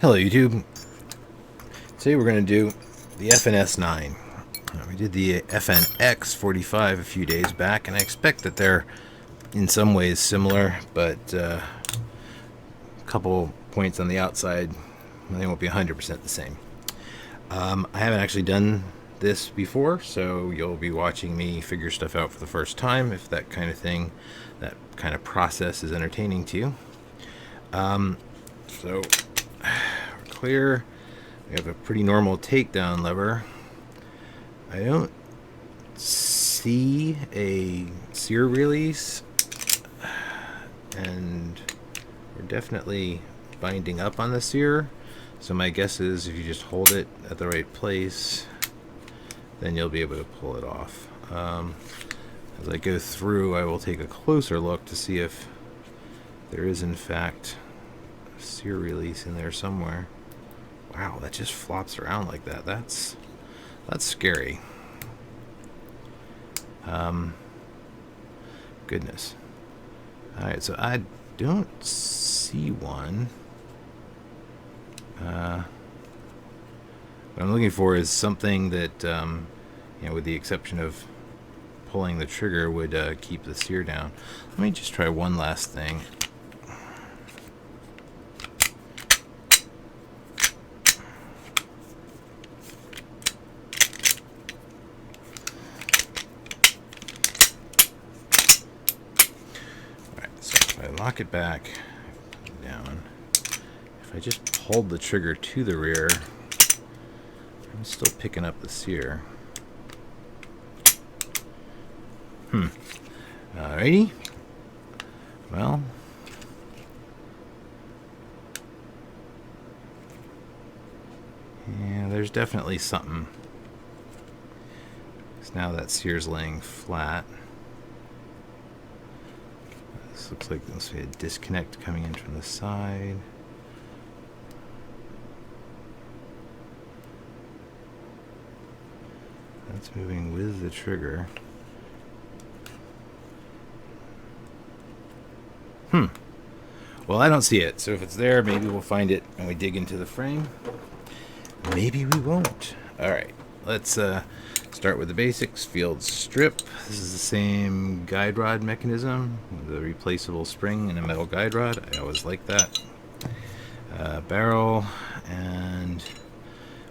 Hello YouTube. Today we're going to do the FNS-9. We did the FNX-45 a few days back, and I expect that they're in some ways similar, but a couple points on the outside, they won't be 100% the same. I haven't actually done this before, so you'll be watching me figure stuff out for the first time, if that kind of thing, that kind of process is entertaining to you. So we're clear. We have a pretty normal takedown lever. I don't see a sear release, and we're definitely binding up on the sear. So my guess is if you just hold it at the right place, then you'll be able to pull it off. As I go through, I will take a closer look to see if there is in fact a sear release in there somewhere. Wow, that just flops around like that. That's scary. Goodness. Alright, so I don't see one. What I'm looking for is something that, with the exception of pulling the trigger, would keep the sear down. Let me just try one last thing. I lock it back down. If I just hold the trigger to the rear, I'm still picking up the sear. Alrighty. Well, yeah, there's definitely something. Because now that sear's laying flat. Looks like there's a disconnect coming in from the side. That's moving with the trigger. Well, I don't see it, so if it's there, maybe we'll find it when we dig into the frame. Maybe we won't. Alright, let's start with the basics. Field strip. This is the same guide rod mechanism with a replaceable spring and a metal guide rod. I always like that. Barrel, and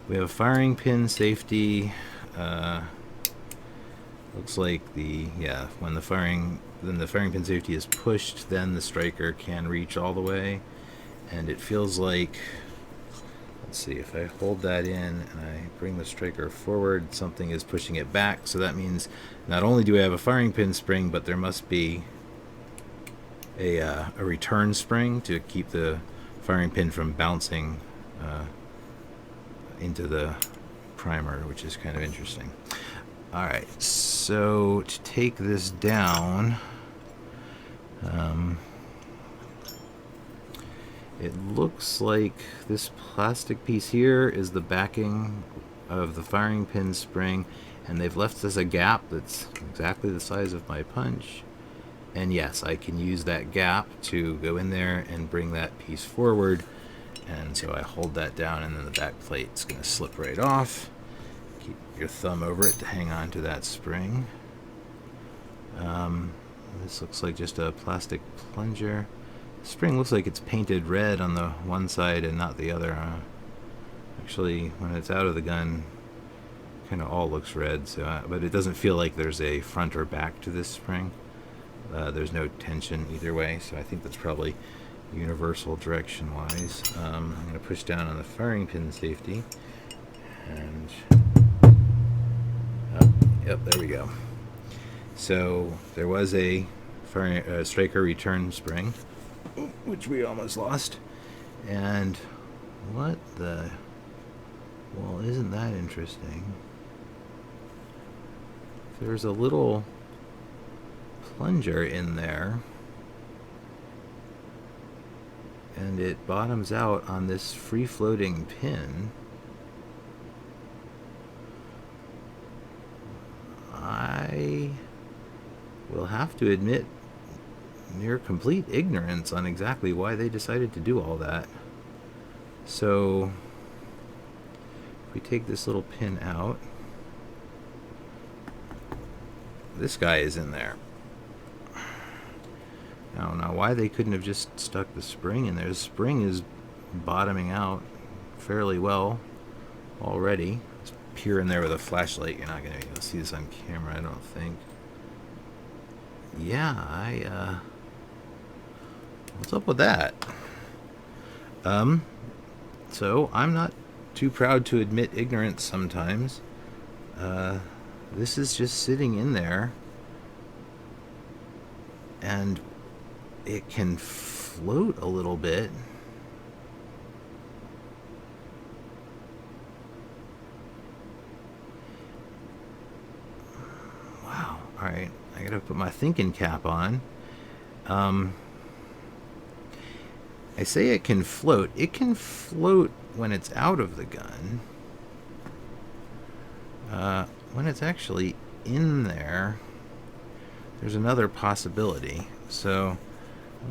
we have a firing pin safety. Looks like when the firing pin safety is pushed, then the striker can reach all the way, and it feels like, let's see, if I hold that in and I bring the striker forward, something is pushing it back. So that means not only do we have a firing pin spring, but there must be a return spring to keep the firing pin from bouncing into the primer, which is kind of interesting. Alright, so to take this down, it looks like this plastic piece here is the backing of the firing pin spring, and they've left us a gap that's exactly the size of my punch. And yes, I can use that gap to go in there and bring that piece forward. And so I hold that down, and then the back plate's going to slip right off. Keep your thumb over it to hang on to that spring. This looks like just a plastic plunger. The spring looks like it's painted red on the one side and not the other. Actually, when it's out of the gun, kind of all looks red. So, but it doesn't feel like there's a front or back to this spring. There's no tension either way, so I think that's probably universal direction-wise. I'm going to push down on the firing pin safety, and yep, there we go. So there was a striker return spring, which we almost lost. And what the... well, isn't that interesting? There's a little plunger in there, and it bottoms out on this free-floating pin. I will have to admit near complete ignorance on exactly why they decided to do all that. So if we take this little pin out, this guy is in there. I don't know why they couldn't have just stuck the spring in there. The spring is bottoming out fairly well already. Let's peer in there with a flashlight. You're not going to be able to see this on camera, I don't think. Yeah, what's up with that? So I'm not too proud to admit ignorance sometimes. This is just sitting in there, and it can float a little bit. Wow. All right, I gotta put my thinking cap on. I say it can float. It can float when it's out of the gun. When it's actually in there, there's another possibility. So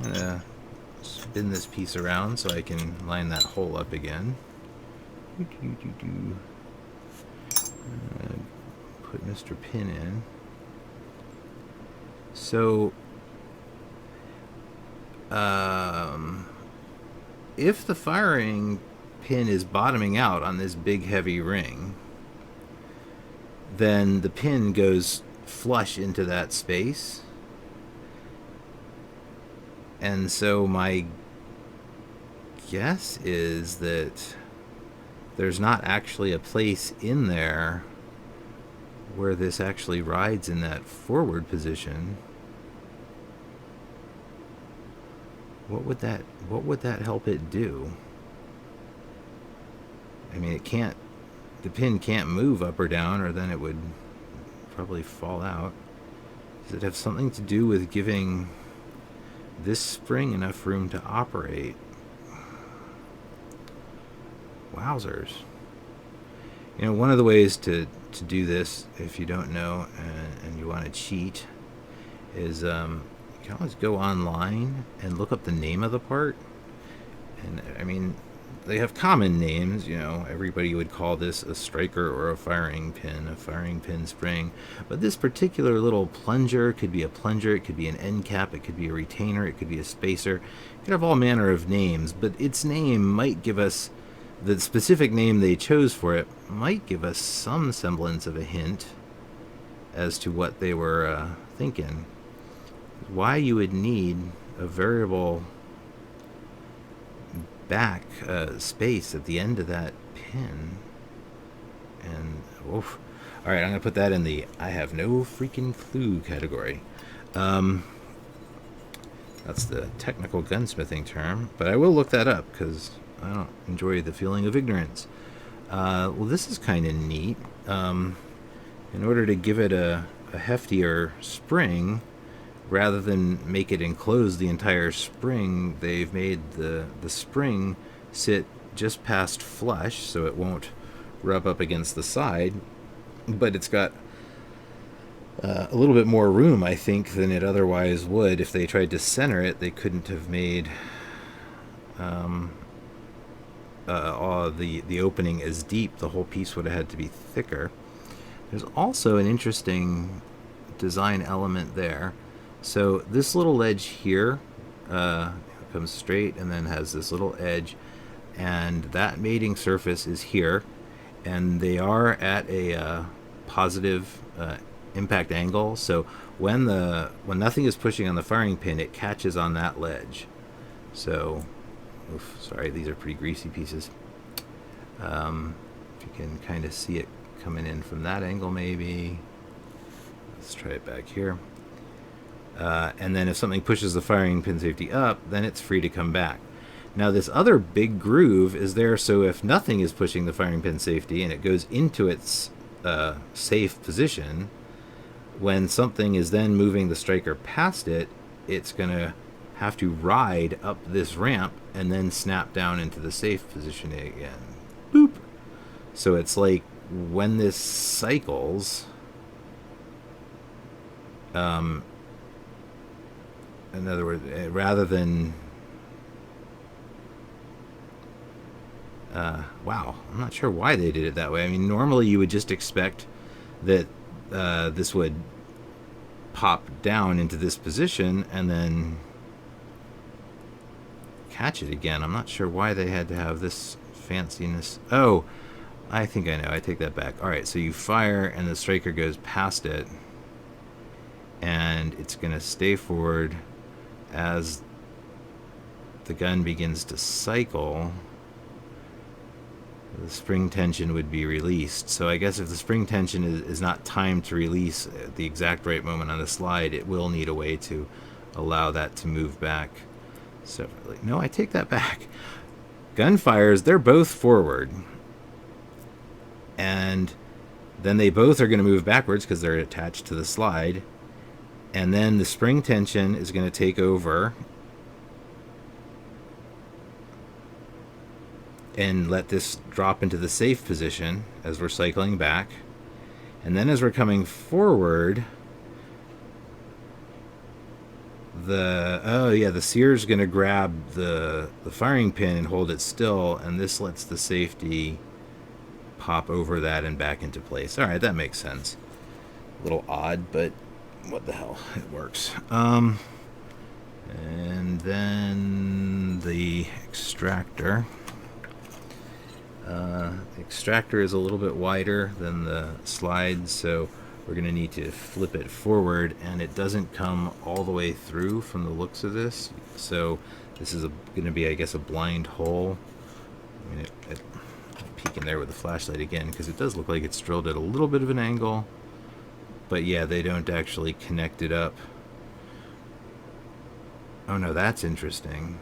I'm gonna spin this piece around so I can line that hole up again. Put Mr. Pin in. So if the firing pin is bottoming out on this big heavy ring, then the pin goes flush into that space. And so my guess is that there's not actually a place in there where this actually rides in that forward position. What would that help it do? I mean, the pin can't move up or down, or then it would probably fall out. Does it have something to do with giving this spring enough room to operate? Wowzers. You know, one of the ways to do this, if you don't know and you want to cheat, is you can always go online and look up the name of the part. And I mean, they have common names, you know, everybody would call this a striker or a firing pin spring. But this particular little plunger could be a plunger, it could be an end cap, it could be a retainer, it could be a spacer. It could have all manner of names, but its name might give us, the specific name they chose for it might give us some semblance of a hint as to what they were thinking. Why you would need a variable back space at the end of that pin. And oof. All right, I'm gonna put that in the I have no freaking clue category. That's the technical gunsmithing term, but I will look that up because I don't enjoy the feeling of ignorance. Well, this is kind of neat. In order to give it a heftier spring, rather than make it enclose the entire spring, they've made the spring sit just past flush so it won't rub up against the side, but it's got a little bit more room, I think, than it otherwise would. If they tried to center it, they couldn't have made the opening as deep. The whole piece would have had to be thicker. There's also an interesting design element there. So this little ledge here comes straight and then has this little edge, and that mating surface is here, and they are at a positive impact angle. So when nothing is pushing on the firing pin, it catches on that ledge. So, oof, sorry, these are pretty greasy pieces. If you can kind of see it coming in from that angle, maybe. Let's try it back here. And then if something pushes the firing pin safety up, then it's free to come back. Now this other big groove is there, so if nothing is pushing the firing pin safety and it goes into its safe position, when something is then moving the striker past it, it's going to have to ride up this ramp and then snap down into the safe position again. Boop! So it's like when this cycles, in other words, rather than Wow, I'm not sure why they did it that way. I mean, normally you would just expect that this would pop down into this position and then catch it again. I'm not sure why they had to have this fanciness. Oh, I think I know. I take that back. All right, so you fire and the striker goes past it, and it's going to stay forward as the gun begins to cycle. The spring tension would be released. So I guess if the spring tension is not timed to release at the exact right moment on the slide, it will need a way to allow that to move back separately. No, I take that back. Gunfires, they're both forward. And then they both are going to move backwards because they're attached to the slide. And then the spring tension is going to take over and let this drop into the safe position as we're cycling back. And then as we're coming forward, the sear's going to grab the firing pin and hold it still, and this lets the safety pop over that and back into place. All right, that makes sense. A little odd, but what the hell, it works. And then the extractor. The extractor is a little bit wider than the slide, so we're going to need to flip it forward, and it doesn't come all the way through from the looks of this. So this is going to be, I guess, a blind hole. I mean, I'll peek in there with the flashlight again, because it does look like it's drilled at a little bit of an angle. But yeah, they don't actually connect it up. Oh no, that's interesting.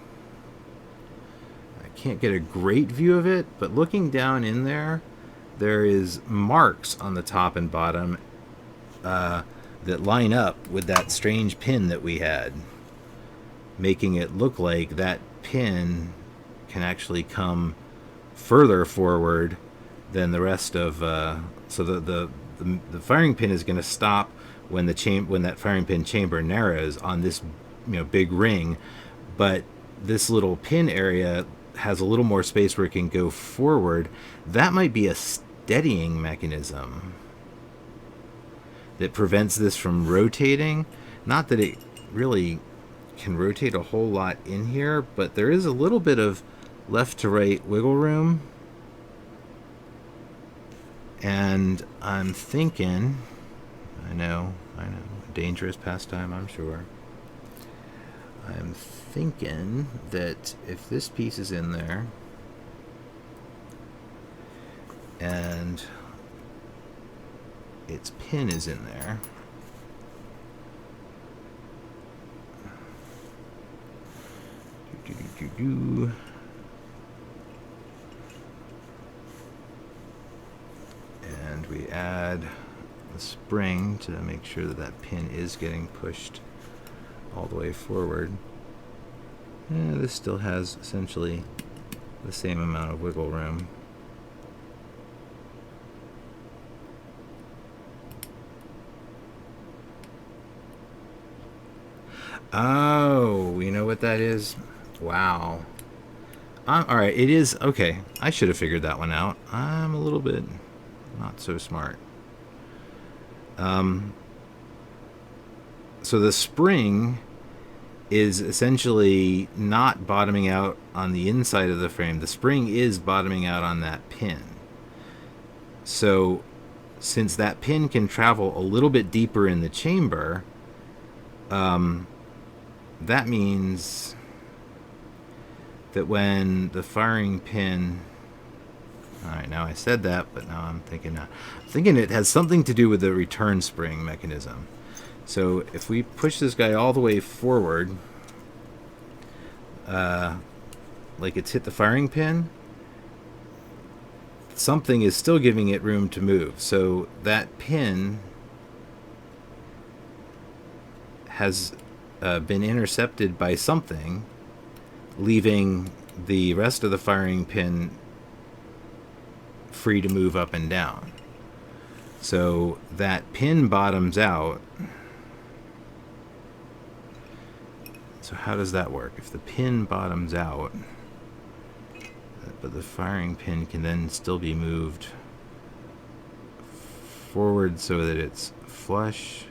Can't get a great view of it, but looking down in there, there is marks on the top and bottom that line up with that strange pin that we had, making it look like that pin can actually come further forward than the rest of. So the firing pin is going to stop when that firing pin chamber narrows on this big ring, but this little pin area has a little more space where it can go forward. That might be a steadying mechanism that prevents this from rotating. Not that it really can rotate a whole lot in here, but there is a little bit of left to right wiggle room. And I'm thinking, I know, dangerous pastime, I'm sure. I'm thinking that if this piece is in there and its pin is in there, and we add the spring to make sure that that pin is getting pushed all the way forward. And this still has essentially the same amount of wiggle room. Oh, you know what that is? Wow. Alright, it is... Okay, I should have figured that one out. I'm a little bit not so smart. So the spring is essentially not bottoming out on the inside of the frame. The spring is bottoming out on that pin. So since that pin can travel a little bit deeper in the chamber, that means that when the firing pin... Alright, now I said that, but now I'm thinking it has something to do with the return spring mechanism. So if we push this guy all the way forward, like it's hit the firing pin, something is still giving it room to move. So that pin has been intercepted by something, leaving the rest of the firing pin free to move up and down. So that pin bottoms out. So how does that work? If the pin bottoms out, but the firing pin can then still be moved forward so that it's flush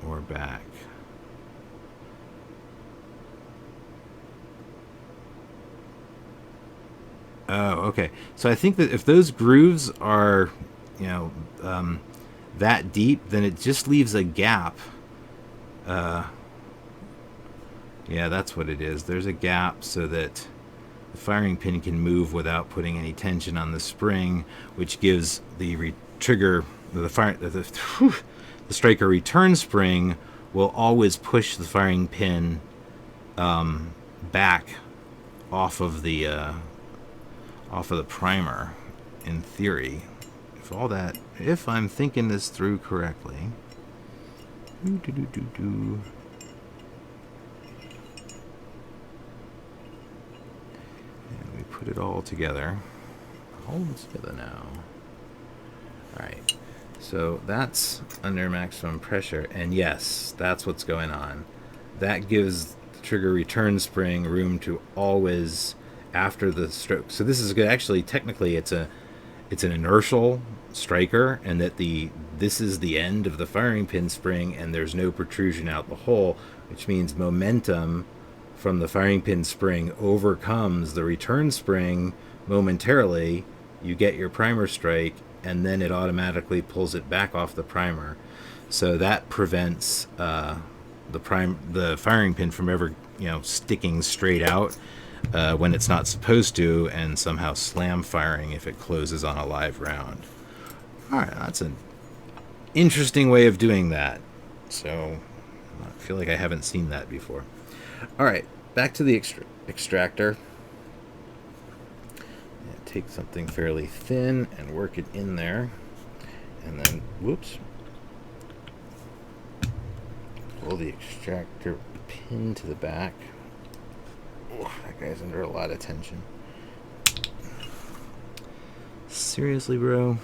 or back. Oh, okay. So I think that if those grooves are, you know, that deep, then it just leaves a gap. Yeah, that's what it is. There's a gap so that the firing pin can move without putting any tension on the spring, which gives the the striker return spring will always push the firing pin back off of the primer. In theory, if I'm thinking this through correctly. And we put it all together. Hold it together now. Alright, so that's under maximum pressure, and yes, that's what's going on. That gives the trigger return spring room to always, after the stroke. So this is good. Actually, technically, it's an inertial striker, and that this is the end of the firing pin spring, and there's no protrusion out the hole, which means momentum from the firing pin spring overcomes the return spring momentarily. You get your primer strike, and then it automatically pulls it back off the primer. So that prevents the firing pin from ever, sticking straight out when it's not supposed to, and somehow slam firing if it closes on a live round. All right, that's an interesting way of doing that. So I feel like I haven't seen that before. All right, back to the extractor. Take something fairly thin and work it in there, and then pull the extractor pin to the back. Oh, that guy's under a lot of tension. Seriously, bro?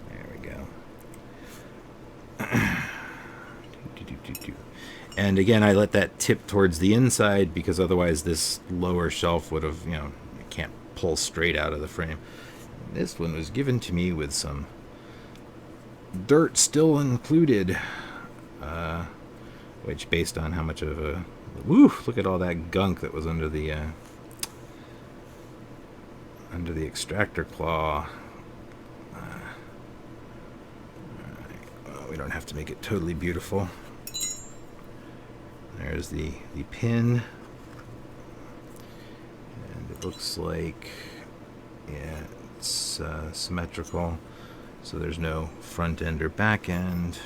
There we go. And again, I let that tip towards the inside because otherwise this lower shelf would have, it can't pull straight out of the frame. This one was given to me with some dirt still included, which, based on how much of a... look at all that gunk that was under the extractor claw. Well, we don't have to make it totally beautiful. There's the pin, and it looks like, yeah, it's symmetrical, so there's no front end or back end.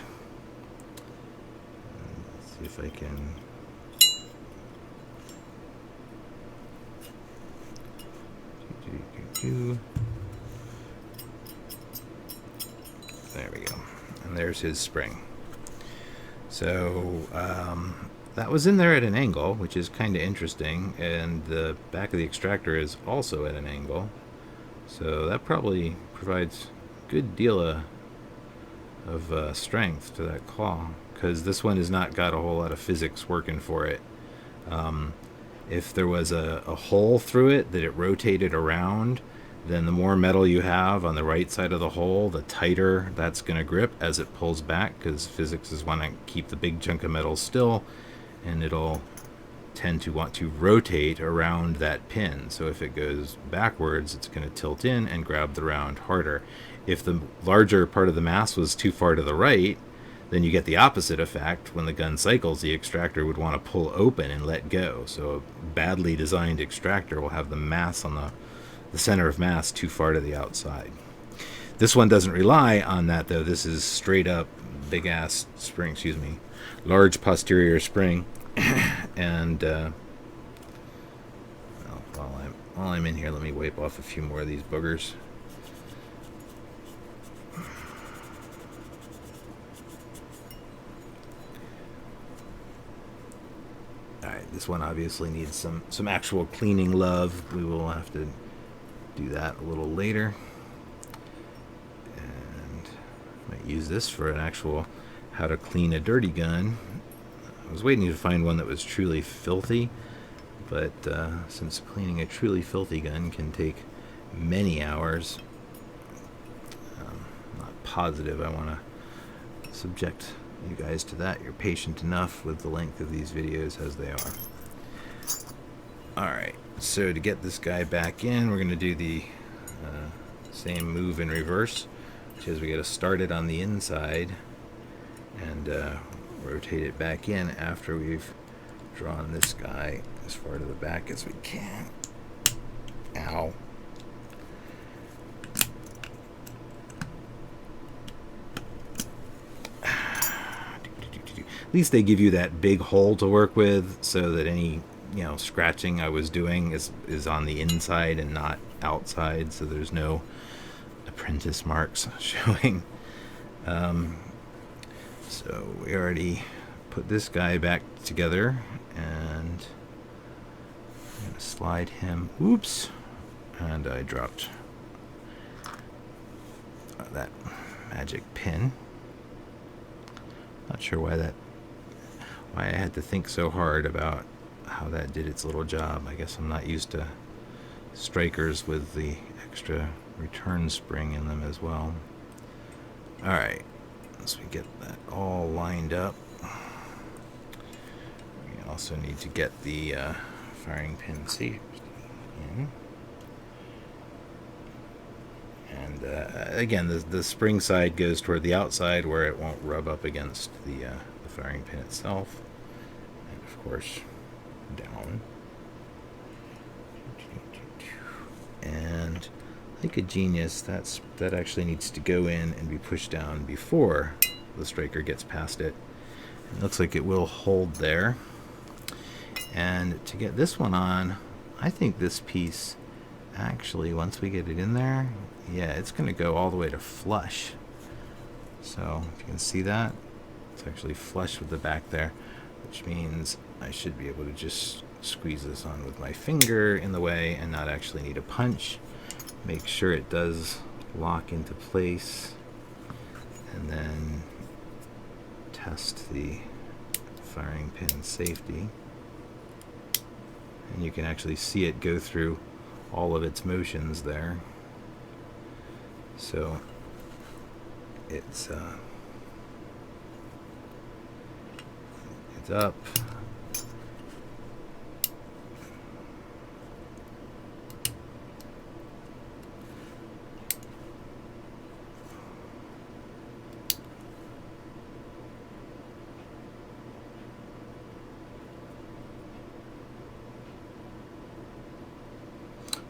Let's see if I can... There we go. And there's his spring. So that was in there at an angle, which is kind of interesting, and the back of the extractor is also at an angle, so that probably provides a good deal of strength to that claw, because this one has not got a whole lot of physics working for it. If there was a hole through it that it rotated around, then the more metal you have on the right side of the hole, the tighter that's going to grip as it pulls back, because physics is want to keep the big chunk of metal still, and it'll tend to want to rotate around that pin. So if it goes backwards, it's going to tilt in and grab the round harder. If the larger part of the mass was too far to the right, then you get the opposite effect. When the gun cycles, the extractor would want to pull open and let go. So a badly designed extractor will have the mass on the center of mass too far to the outside. This one doesn't rely on that, though. This is straight up big ass spring, large posterior spring. And while I'm in here, let me wipe off a few more of these boogers. Alright, this one obviously needs some actual cleaning love. We will have to do that a little later. And might use this for an actual how to clean a dirty gun. I was waiting to find one that was truly filthy, but since cleaning a truly filthy gun can take many hours, I'm not positive I want to subject you guys to that. You're patient enough with the length of these videos as they are. Alright, so to get this guy back in, we're going to do the same move in reverse, which is we got to start it on the inside and rotate it back in after we've drawn this guy as far to the back as we can. Ow. At least they give you that big hole to work with so that any scratching I was doing is on the inside and not outside, so there's no apprentice marks showing. So we already put this guy back together, and I'm going to slide him. Oops, and I dropped that magic pin. Not sure why I had to think so hard about how that did its little job. I guess I'm not used to strikers with the extra return spring in them as well. Alright, once we get that all lined up, we also need to get the firing pin safety in. And again, the spring side goes toward the outside where it won't rub up against the firing pin itself. And of course, down. And like a genius, that actually needs to go in and be pushed down before the striker gets past it. It looks like it will hold there. And to get this one on, I think this piece actually, once we get it in there, yeah, it's going to go all the way to flush. So if you can see that, it's actually flush with the back there, which means I should be able to just squeeze this on with my finger in the way and not actually need a punch. Make sure it does lock into place, and then test the firing pin safety. And you can actually see it go through all of its motions there. So it's up.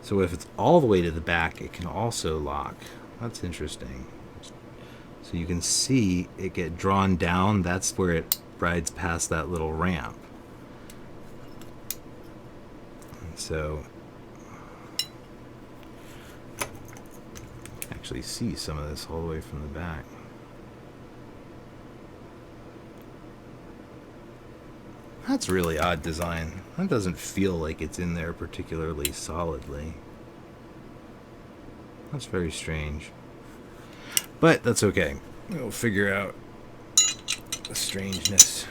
So if it's all the way to the back, it can also lock. That's interesting. So you can see it get drawn down. That's where it rides past that little ramp. And so actually see some of this all the way from the back. That's really odd design. That doesn't feel like it's in there particularly solidly. That's very strange. But that's okay. We'll figure out the strangeness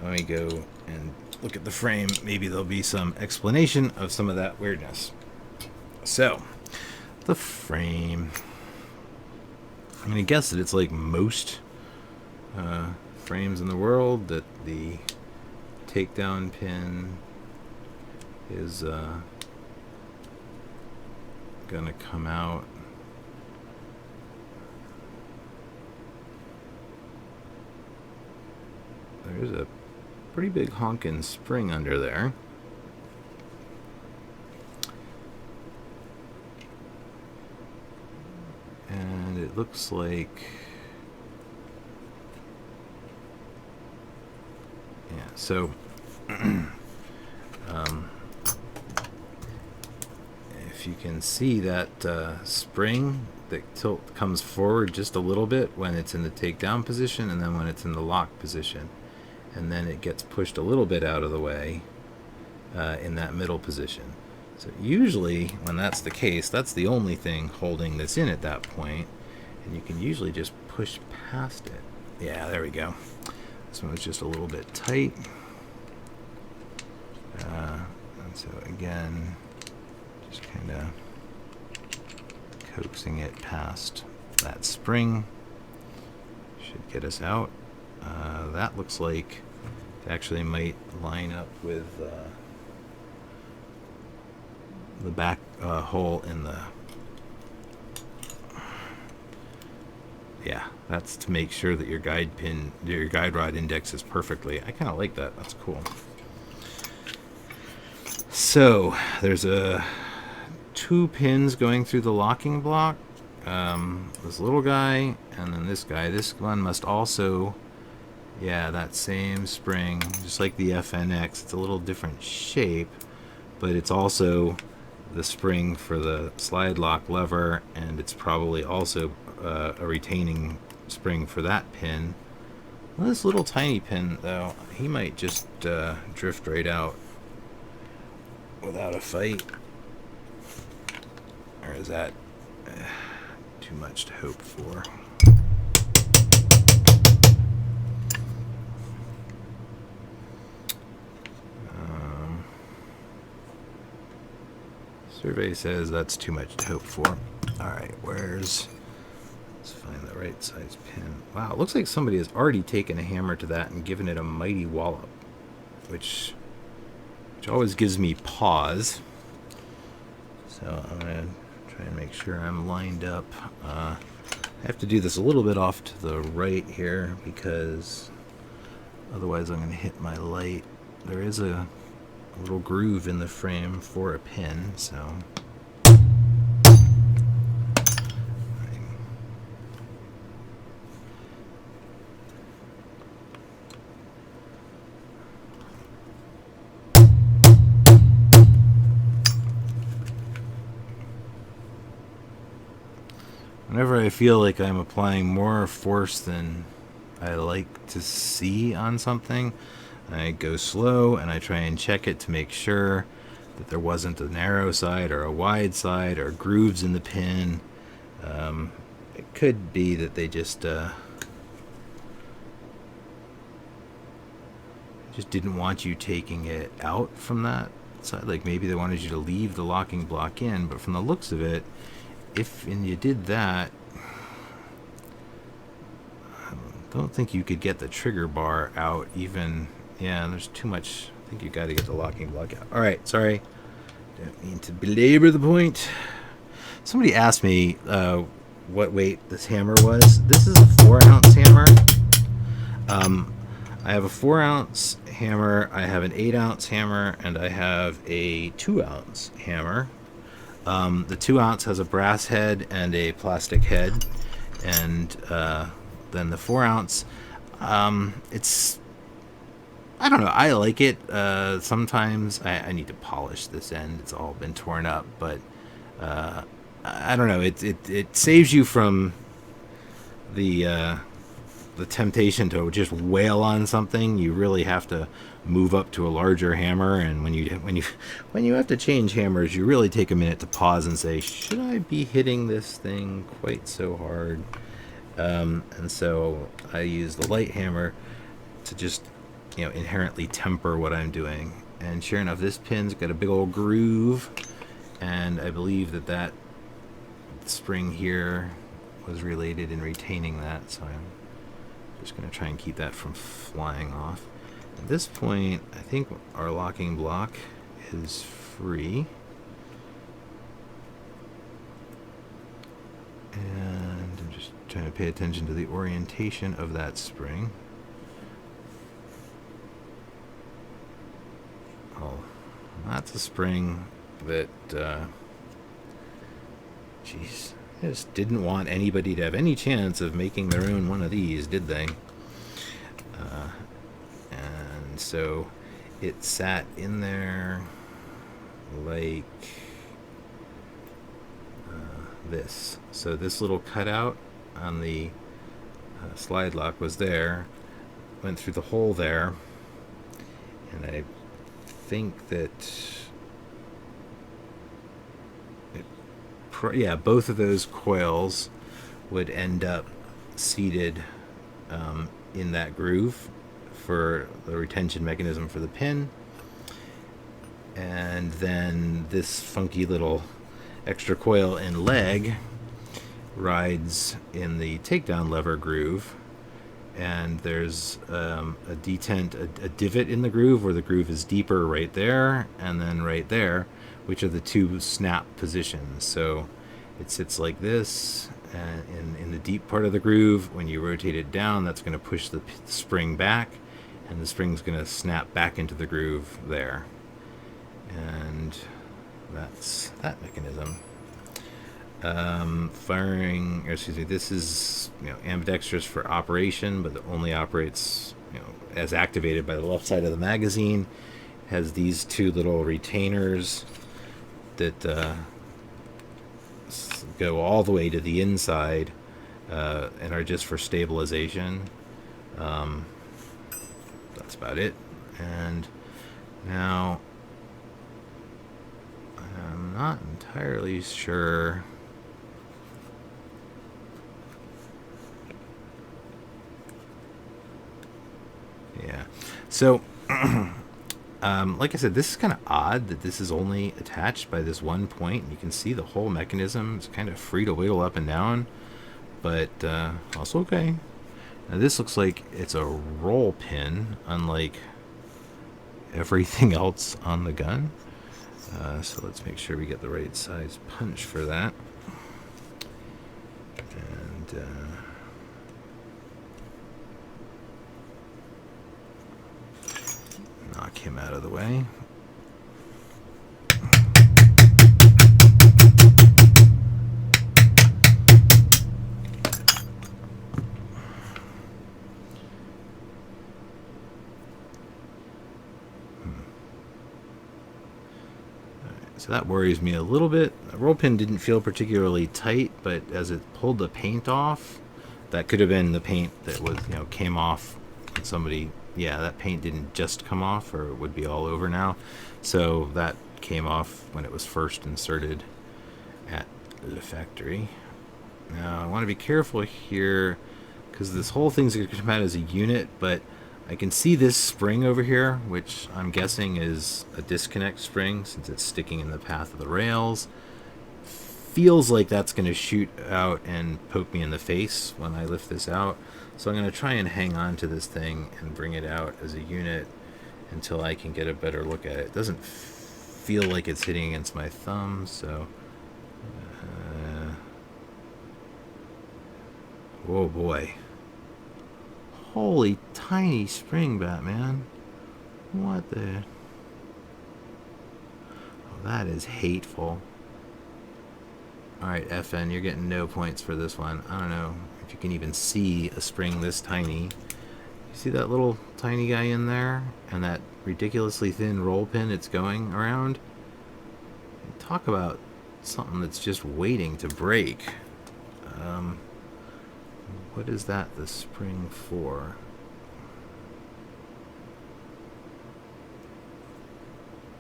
when we go and look at the frame. Maybe there'll be some explanation of some of that weirdness. So, the frame. I'm going to guess that it's like most frames in the world, that the takedown pin is gonna come out. There's a pretty big honkin' spring under there. And it looks like, yeah, so if you can see that spring that comes forward just a little bit when it's in the takedown position, and then when it's in the lock position, and then it gets pushed a little bit out of the way in that middle position. So usually when that's the case, that's the only thing holding this in at that point, and you can usually just push past it. Yeah, there we go. This one was just a little bit tight. And so again, just kind of coaxing it past that spring should get us out. That looks like it actually might line up with the back hole in the... Yeah, that's to make sure that your guide rod indexes perfectly. I kind of like that. That's cool. So there's two pins going through the locking block. This little guy and then this guy. This one must also, yeah, that same spring, just like the FNX. It's a little different shape, but it's also the spring for the slide lock lever, and it's probably also a retaining spring for that pin. Well, this little tiny pin, though, he might just drift right out without a fight. Or is that too much to hope for? Survey says that's too much to hope for. Alright, let's find the right size pin. Wow, it looks like somebody has already taken a hammer to that and given it a mighty wallop, which always gives me pause. So I'm going to try and make sure I'm lined up. I have to do this a little bit off to the right here because otherwise I'm going to hit my light. There is a little groove in the frame for a pin, so whenever I feel like I'm applying more force than I like to see on something, I go slow and I try and check it to make sure that there wasn't a narrow side or a wide side or grooves in the pin. It could be that they just didn't want you taking it out from that side. Like maybe they wanted you to leave the locking block in, but from the looks of it, if you did that, I don't think you could get the trigger bar out even. Yeah, there's too much. I think you got to get the locking block out. All right, sorry. Don't mean to belabor the point. Somebody asked me what weight this hammer was. This is a 4-ounce hammer. I have a 4-ounce hammer, I have an 8-ounce hammer, and I have a 2-ounce hammer. The 2-ounce has a brass head and a plastic head, and then the 4-ounce, it's, I don't know, I like it. Sometimes I need to polish this end. It's all been torn up, but I don't know. It saves you from the temptation to just wail on something. You really have to move up to a larger hammer, and when you have to change hammers, you really take a minute to pause and say, should I be hitting this thing quite so hard? And so I use the light hammer to just, inherently temper what I'm doing. And sure enough, this pin's got a big old groove, and I believe that spring here was related in retaining that, so I'm just going to try and keep that from flying off. At this point, I think our locking block is free. And I'm just trying to pay attention to the orientation of that spring. Oh, that's a spring that, geez, just didn't want anybody to have any chance of making their own one of these, did they? And so it sat in there like this. So this little cutout on the slide lock was there, went through the hole there, and I think that both of those coils would end up seated in that groove for the retention mechanism for the pin. And then this funky little extra coil and leg rides in the takedown lever groove. And there's a detent, a divot in the groove where the groove is deeper right there and then right there, which are the two snap positions. So it sits like this, and in the deep part of the groove. When you rotate it down, that's going to push the spring back, and the spring's going to snap back into the groove there. And that's that mechanism. Firing, or excuse me, this is, ambidextrous for operation, but it only operates, as activated by the left side of the magazine. It has these two little retainers that go all the way to the inside and are just for stabilization. That's about it. And now I'm not entirely sure. Yeah. So, like I said, this is kind of odd that this is only attached by this one point. You can see the whole mechanism is kind of free to wiggle up and down, but also okay. Now this looks like it's a roll pin, unlike everything else on the gun. So let's make sure we get the right size punch for that. And knock him out of the way. So that worries me a little bit. The roll pin didn't feel particularly tight, but as it pulled the paint off, that could have been the paint that was, came off when somebody, that paint didn't just come off, or it would be all over now. So that came off when it was first inserted at the factory. Now I want to be careful here, because this whole thing's going to come out as a unit, but I can see this spring over here, which I'm guessing is a disconnect spring since it's sticking in the path of the rails. Feels like that's going to shoot out and poke me in the face when I lift this out. So I'm going to try and hang on to this thing and bring it out as a unit until I can get a better look at it. It doesn't feel like it's hitting against my thumb, so... oh boy. Holy tiny spring, Batman. What the... oh, that is hateful. Alright, FN, you're getting no points for this one. I don't know if you can even see a spring this tiny. You see that little tiny guy in there? And that ridiculously thin roll pin it's going around? Talk about something that's just waiting to break. What is that the spring for?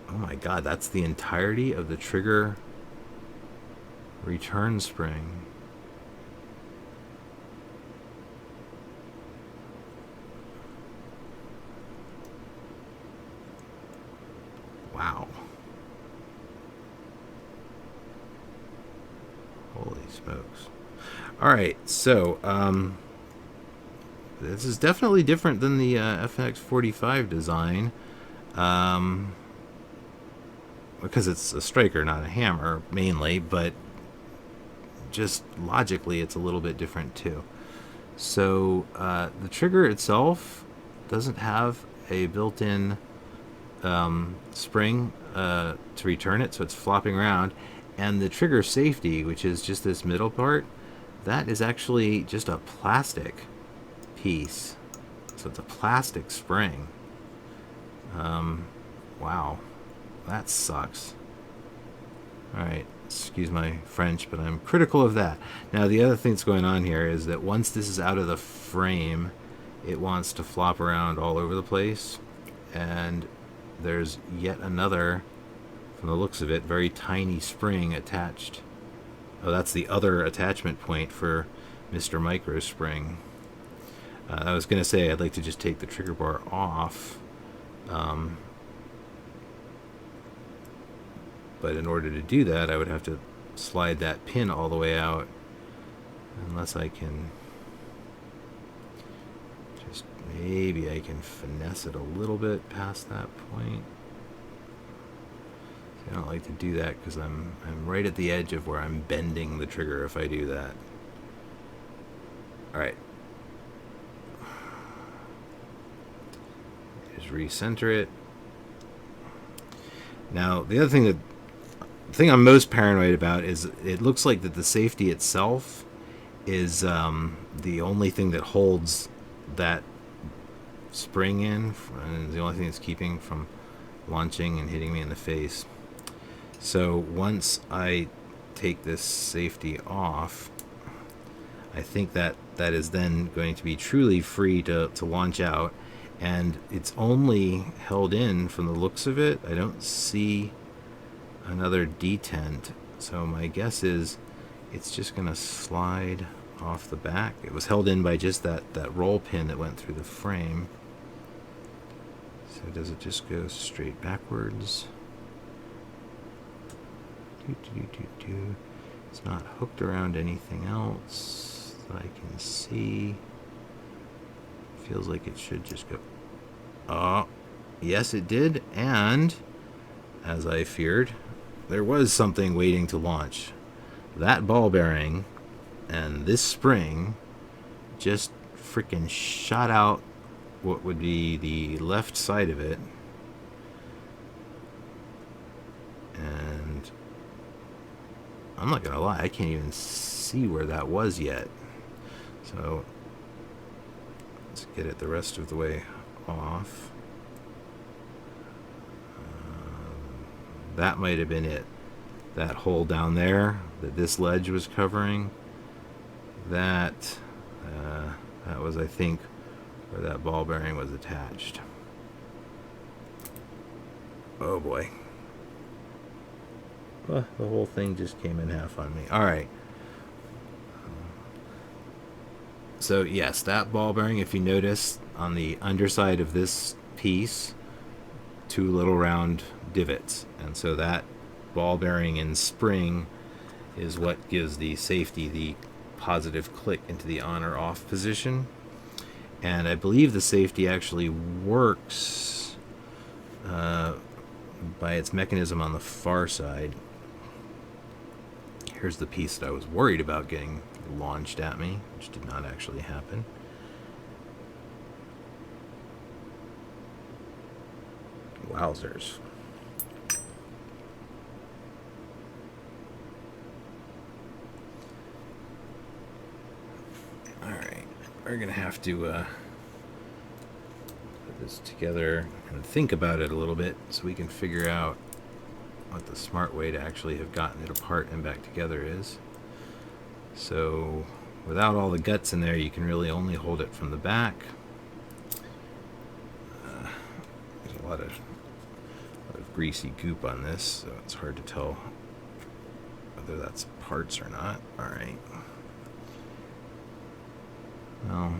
Oh my god, that's the entirety of the trigger return spring. Wow. Holy smokes. Alright, so, this is definitely different than the FNX-45 design, because it's a striker, not a hammer, mainly, but just logically it's a little bit different too. So, the trigger itself doesn't have a built-in spring to return it, so it's flopping around, and the trigger safety, which is just this middle part, that is actually just a plastic piece. So it's a plastic spring. Wow. That sucks. Alright, excuse my French, but I'm critical of that. Now, the other thing that's going on here is that once this is out of the frame, it wants to flop around all over the place. And there's yet another, from the looks of it, very tiny spring attached. Oh, that's the other attachment point for Mr. Micro Spring. I was going to say I'd like to just take the trigger bar off, but in order to do that I would have to slide that pin all the way out, unless I can just, maybe I can finesse it a little bit past that point. I don't like to do that because I'm right at the edge of where I'm bending the trigger if I do that. Alright. Just recenter it. Now, the other thing the thing I'm most paranoid about is it looks like that the safety itself is the only thing that holds that spring in, and the only thing that's keeping from launching and hitting me in the face. So once I take this safety off, I think that is then going to be truly free to launch out, and it's only held in from the looks of it. I don't see another detent, so my guess is it's just going to slide off the back. It was held in by just that roll pin that went through the frame. So does it just go straight backwards? It's not hooked around anything else that I can see. Feels like it should just go. Oh, yes it did, and as I feared, there was something waiting to launch. That ball bearing and this spring just freaking shot out what would be the left side of it, and I'm not gonna lie, I can't even see where that was yet. So let's get it the rest of the way off. That might have been it. That hole down there that this ledge was covering, that was, I think, where that ball bearing was attached. Oh boy. Well, the whole thing just came in half on me. Alright. So yes, that ball bearing, if you notice on the underside of this piece, two little round divots, and so that ball bearing and spring is what gives the safety the positive click into the on or off position. And I believe the safety actually works by its mechanism on the far side. Here's the piece that I was worried about getting launched at me, which did not actually happen. Wowzers. Alright, we're going to have to put this together and think about it a little bit so we can figure out what the smart way to actually have gotten it apart and back together is. So without all the guts in there, you can really only hold it from the back. There's a lot of greasy goop on this, so it's hard to tell whether that's parts or not. Alright. Well,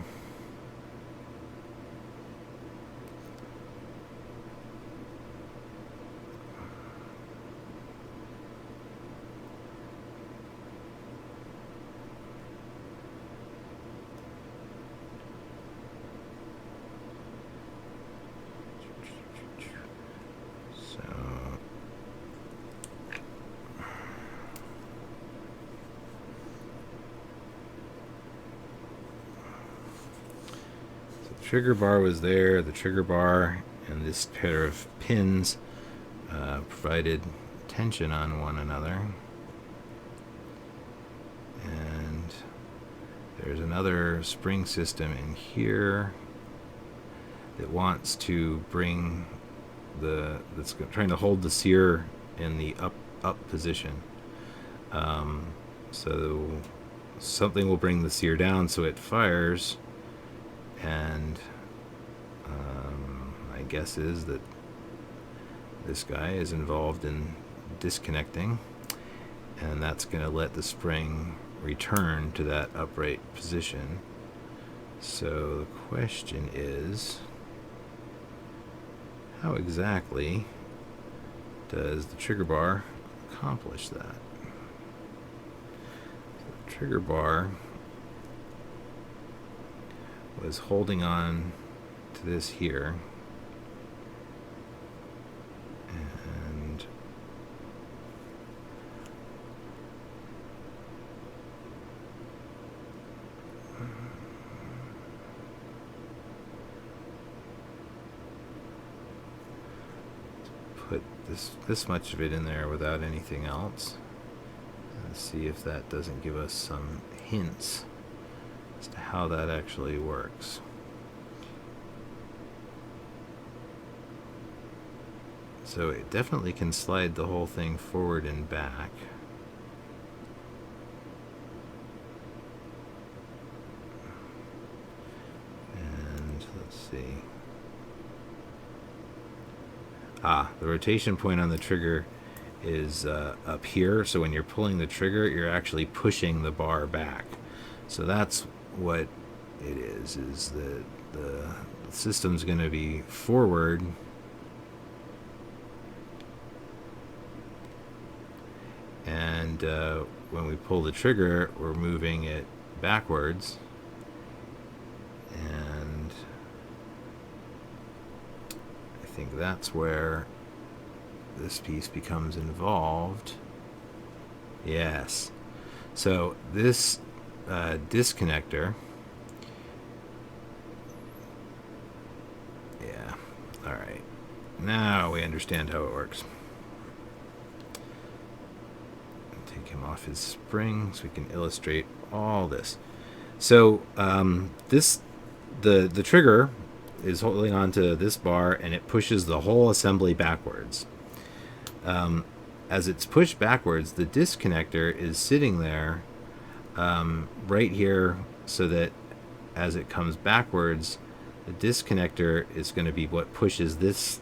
trigger bar was there. The trigger bar and this pair of pins provided tension on one another. And there's another spring system in here that wants to bring that's trying to hold the sear in the up position. So something will bring the sear down so it fires. And my guess is that this guy is involved in disconnecting, and that's going to let the spring return to that upright position. So the question is, how exactly does the trigger bar accomplish that? The trigger bar was holding on to this here, and put this much of it in there without anything else, and see if that doesn't give us some hints as to how that actually works. So it definitely can slide the whole thing forward and back. And let's see. The rotation point on the trigger is up here. So when you're pulling the trigger, you're actually pushing the bar back. So that's what it is that the system's going to be forward, and when we pull the trigger, we're moving it backwards, and I think that's where this piece becomes involved. Yes. So this disconnector, yeah, all right, now we understand how it works. Take him off his spring so we can illustrate all this. So the trigger is holding onto this bar, and it pushes the whole assembly backwards. As it's pushed backwards, the disconnector is sitting there right here, so that as it comes backwards, the disconnector is going to be what pushes this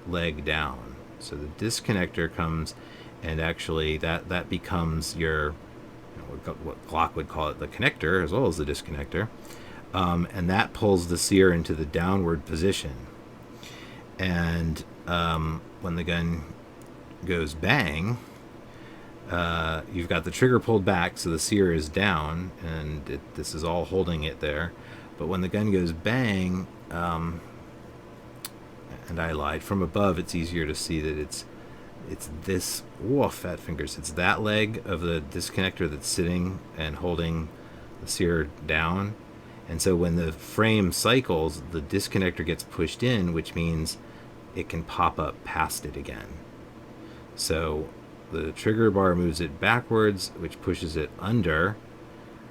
leg down. So the disconnector comes, and actually that becomes your, what Glock would call it, the connector as well as the disconnector, and that pulls the sear into the downward position. And when the gun goes bang, you've got the trigger pulled back, so the sear is down, and this is all holding it there. But when the gun goes bang, and I lied, from above it's easier to see that it's this, whoa, fat fingers, it's that leg of the disconnector that's sitting and holding the sear down. And so when the frame cycles, the disconnector gets pushed in, which means it can pop up past it again. So the trigger bar moves it backwards, which pushes it under,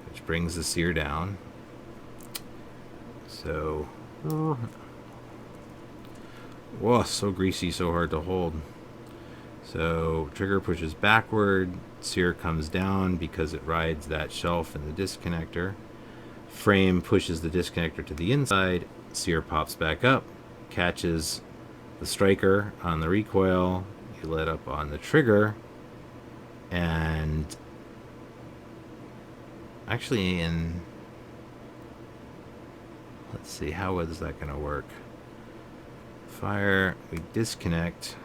which brings the sear down. So, whoa, so greasy, so hard to hold. So trigger pushes backward, sear comes down because it rides that shelf in the disconnector. Frame pushes the disconnector to the inside, sear pops back up, catches the striker on the recoil, you let up on the trigger, and actually let's see, how is that going to work? Fire, we disconnect.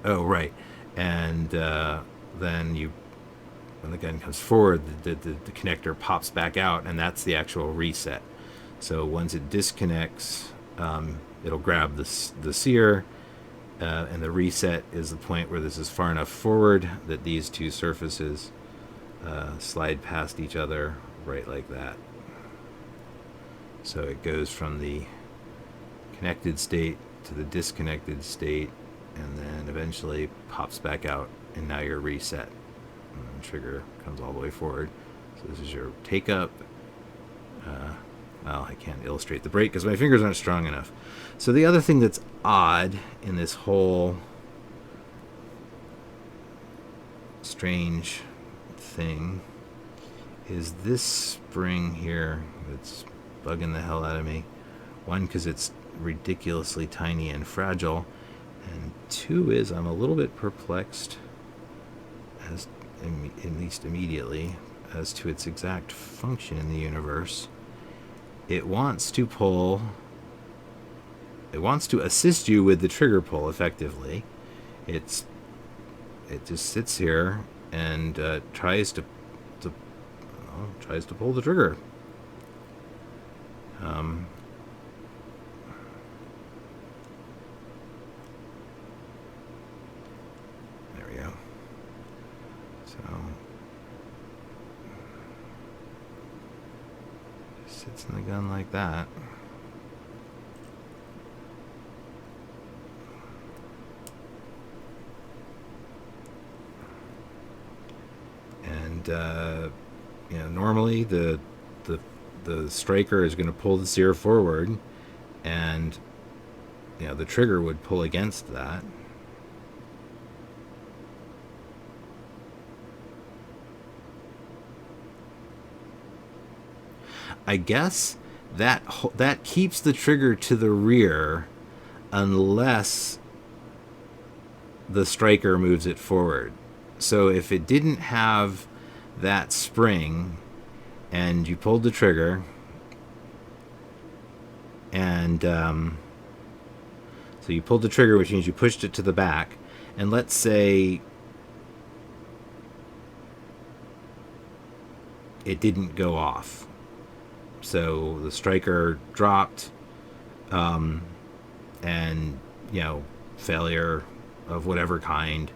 Oh, right. And then when the gun comes forward, the connector pops back out, and that's the actual reset. So once it disconnects, it'll grab the sear, and the reset is the point where this is far enough forward that these two surfaces slide past each other, right like that. So it goes from the connected state to the disconnected state, and then eventually pops back out, and now you're reset. And the trigger comes all the way forward. So this is your take up. Well, I can't illustrate the break because my fingers aren't strong enough. So the other thing that's odd in this whole strange thing is this spring here that's bugging the hell out of me. One, because it's ridiculously tiny and fragile, And 2 is, I'm a little bit perplexed, as at least immediately, as to its exact function in the universe. It wants to pull, it wants to assist you with the trigger pull effectively. It just sits here and tries to pull the trigger. There we go. So just sits in the gun like that. And you know, normally the striker is going to pull the sear forward, and you know, the trigger would pull against that. I guess that keeps the trigger to the rear unless the striker moves it forward. So if it didn't have that spring and you pulled the trigger and so you pulled the trigger, which means you pushed it to the back, and let's say it didn't go off, so the striker dropped, and you know, failure of whatever kind.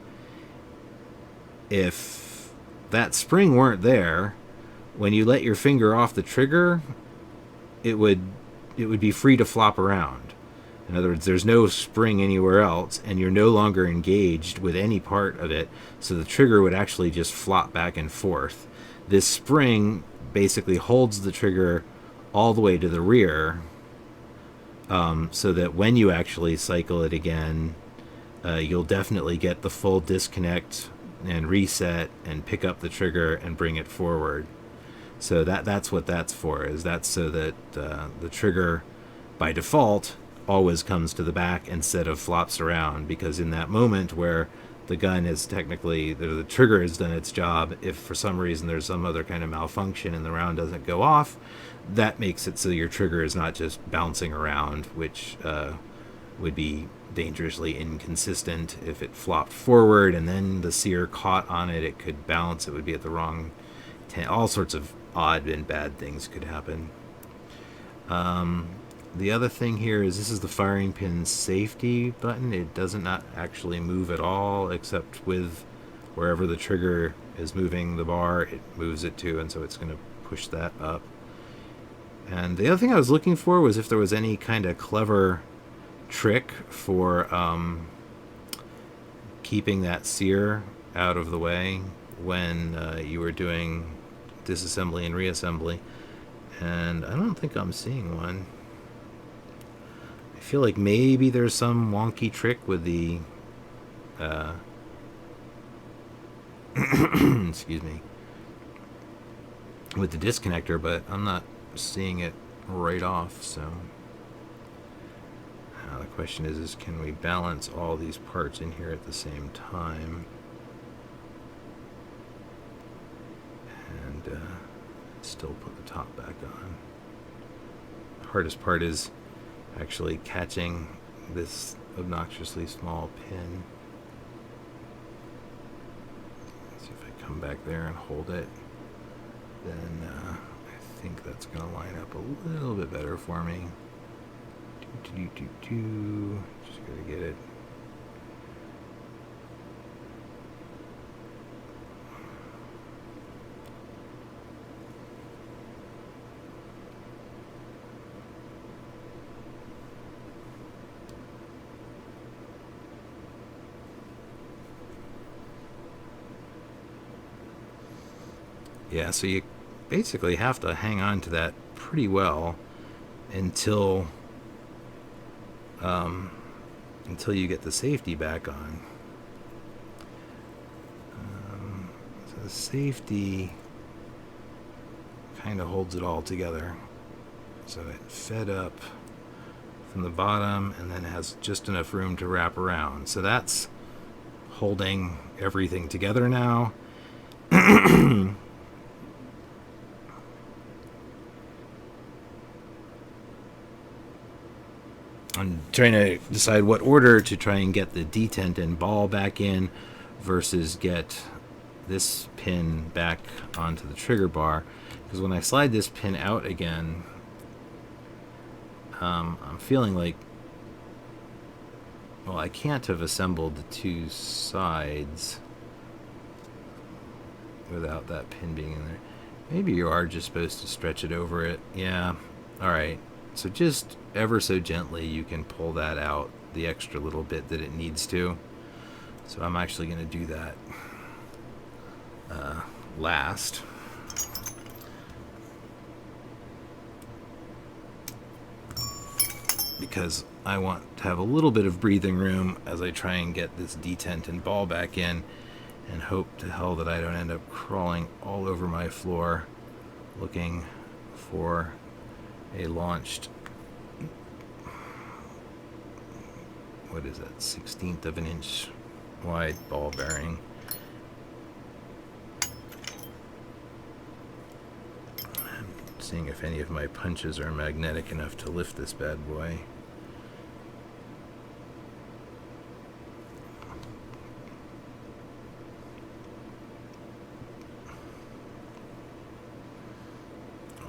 If that spring weren't there, when you let your finger off the trigger, it would be free to flop around. In other words, there's no spring anywhere else, and you're no longer engaged with any part of it, so the trigger would actually just flop back and forth. This spring basically holds the trigger all the way to the rear, so that when you actually cycle it again, you'll definitely get the full disconnect and reset and pick up the trigger and bring it forward. So that's what that's for, is that's so that the trigger by default always comes to the back instead of flops around, because in that moment where the gun is technically, the trigger has done its job, if for some reason there's some other kind of malfunction and the round doesn't go off, that makes it so your trigger is not just bouncing around, which would be dangerously inconsistent. If it flopped forward and then the sear caught on it, it could bounce, it would be at the wrong all sorts of odd and bad things could happen. The other thing here is this is the firing pin safety button. It does not actually move at all, except with wherever the trigger is moving the bar, it moves it to, and so it's going to push that up. And the other thing I was looking for was if there was any kind of clever trick for keeping that sear out of the way when you were doing disassembly and reassembly, and I don't think I'm seeing one. I feel like maybe there's some wonky trick with the excuse me, with the disconnector, but I'm not seeing it right off. So the question is can we balance all these parts in here at the same time and still put the top back on? The hardest part is actually catching this obnoxiously small pin. Let's see if I come back there and hold it, then I think that's going to line up a little bit better for me. Just got to get it. Yeah, so you basically have to hang on to that pretty well until you get the safety back on. So the safety kind of holds it all together. So it fed up from the bottom, and then it has just enough room to wrap around. So that's holding everything together now. I'm trying to decide what order to try and get the detent and ball back in versus get this pin back onto the trigger bar, because when I slide this pin out again, I'm feeling like, well, I can't have assembled the two sides without that pin being in there. Maybe you are just supposed to stretch it over it. Yeah, alright. So just ever so gently you can pull that out the extra little bit that it needs to. So I'm actually going to do that last. Because I want to have a little bit of breathing room as I try and get this detent and ball back in, and hope to hell that I don't end up crawling all over my floor looking for a launched, what is that, 1/16 of an inch wide ball bearing. I'm seeing if any of my punches are magnetic enough to lift this bad boy.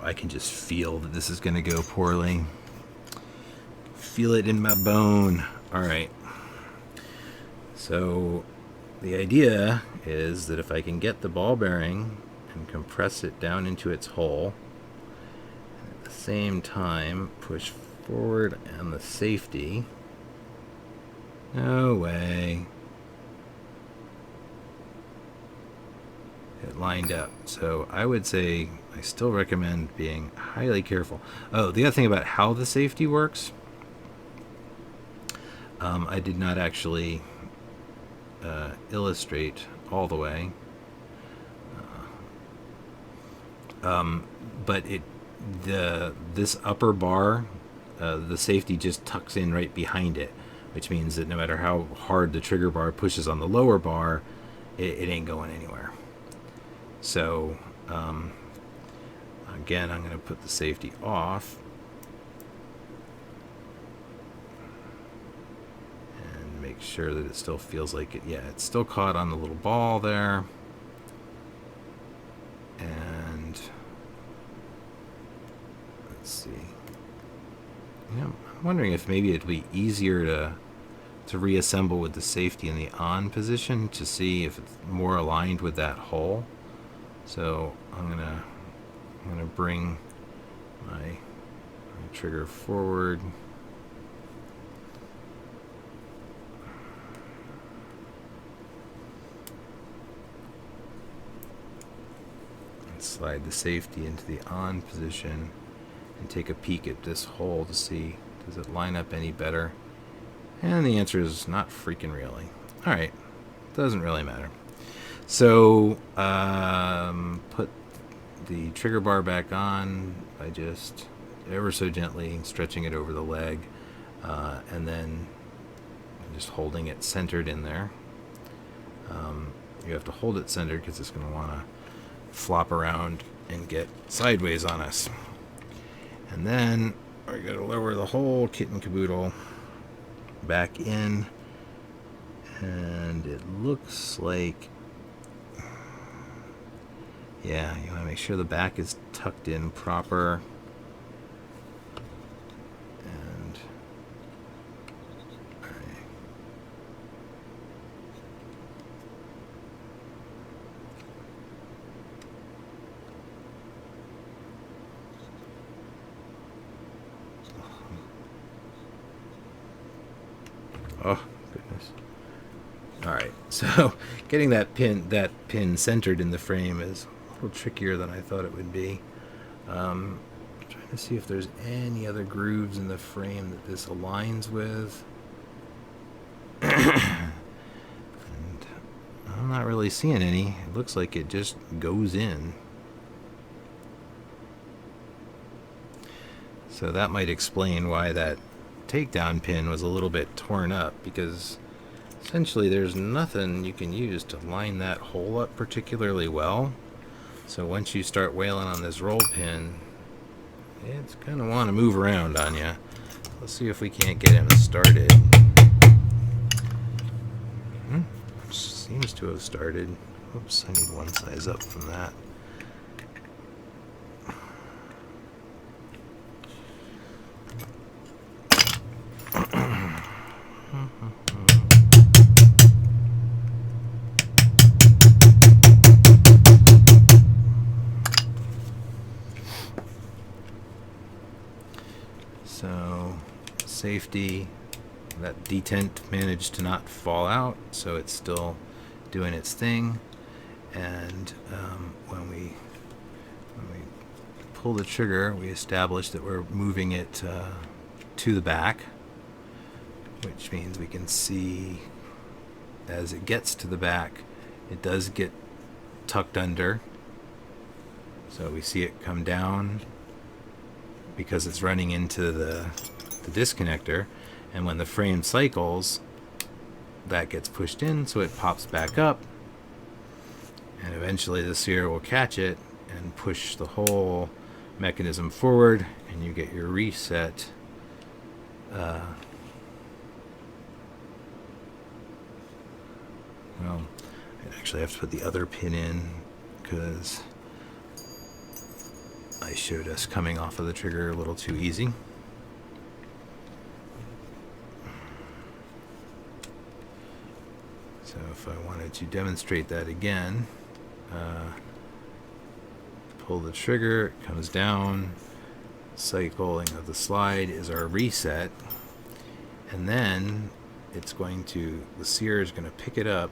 I can just feel that this is going to go poorly. Feel it in my bone. Alright. So the idea is that if I can get the ball bearing and compress it down into its hole, and at the same time push forward on the safety. No way. It lined up. So I would say I still recommend being highly careful. Oh, the other thing about how the safety works, I did not actually illustrate all the way, but this upper bar, the safety just tucks in right behind it, which means that no matter how hard the trigger bar pushes on the lower bar, it ain't going anywhere. So again, I'm going to put the safety off and make sure that it still feels like it. Yeah, it's still caught on the little ball there. And let's see. Yeah, I'm wondering if maybe it'd be easier to reassemble with the safety in the on position to see if it's more aligned with that hole. So I'm gonna bring my trigger forward. And slide the safety into the on position and take a peek at this hole to see, does it line up any better? And the answer is not freaking really. Alright, doesn't really matter. So put the trigger bar back on by just ever so gently stretching it over the leg, and then just holding it centered in there. You have to hold it centered because it's going to want to flop around and get sideways on us. And then we're going to lower the whole kit and caboodle back in, and it looks like, yeah, you want to make sure the back is tucked in proper. And oh goodness. Alright, so getting that pin centered in the frame is a little trickier than I thought it would be. Trying to see if there's any other grooves in the frame that this aligns with. And I'm not really seeing any. It looks like it just goes in. So that might explain why that takedown pin was a little bit torn up, because essentially there's nothing you can use to line that hole up particularly well. So once you start whaling on this roll pin, it's going to want to move around on you. Let's see if we can't get him started. Seems to have started. Oops, I need one size up from that. So, safety, that detent managed to not fall out, so it's still doing its thing. And when we pull the trigger, we establish that we're moving it to the back, which means we can see as it gets to the back, it does get tucked under. So we see it come down because it's running into the disconnector, and when the frame cycles, that gets pushed in, so it pops back up, and eventually the sear will catch it and push the whole mechanism forward, and you get your reset. Well, I actually have to put the other pin in because I showed us coming off of the trigger a little too easy. So if I wanted to demonstrate that again, pull the trigger, it comes down, cycling of the slide is our reset, and then it's going to, the sear is going to pick it up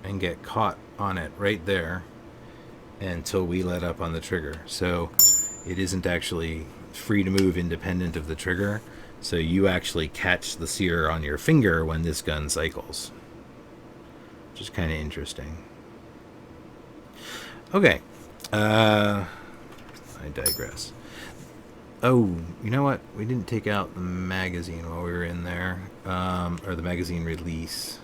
and get caught on it right there until we let up on the trigger. So it isn't actually free to move independent of the trigger. So you actually catch the sear on your finger when this gun cycles, which is kind of interesting. Okay, I digress. Oh, you know what? We didn't take out the magazine while we were in there, or the magazine release.